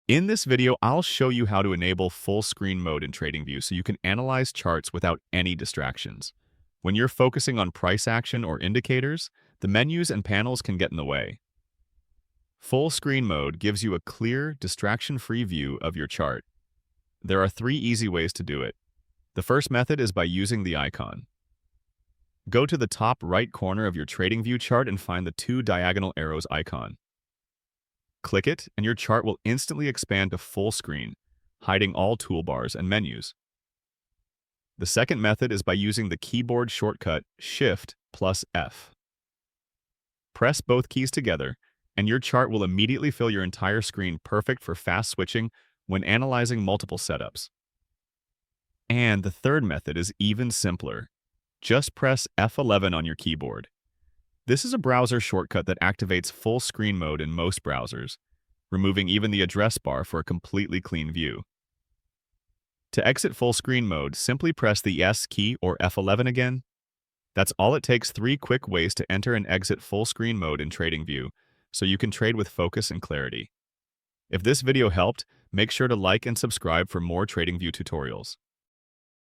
In this video, I'll show you how to enable full screen mode in TradingView so you can analyze charts without any distractions. When you're focusing on price action or indicators, the menus and panels can get in the way. Full screen mode gives you a clear, distraction-free view of your chart. There are 3 easy ways to do it. The first method is by using the icon. Go to the top right corner of your TradingView chart and find the 2 diagonal arrows icon. Click it, and your chart will instantly expand to full screen, hiding all toolbars and menus. The second method is by using the keyboard shortcut Shift plus F. Press both keys together, and your chart will immediately fill your entire screen, perfect for fast switching when analyzing multiple setups. And the third method is even simpler. Just press F11 on your keyboard. This is a browser shortcut that activates full screen mode in most browsers, removing even the address bar for a completely clean view. To exit full screen mode, simply press the S key or F11 again. That's all it takes. 3 quick ways to enter and exit full screen mode in TradingView, so you can trade with focus and clarity. If this video helped, make sure to like and subscribe for more TradingView tutorials.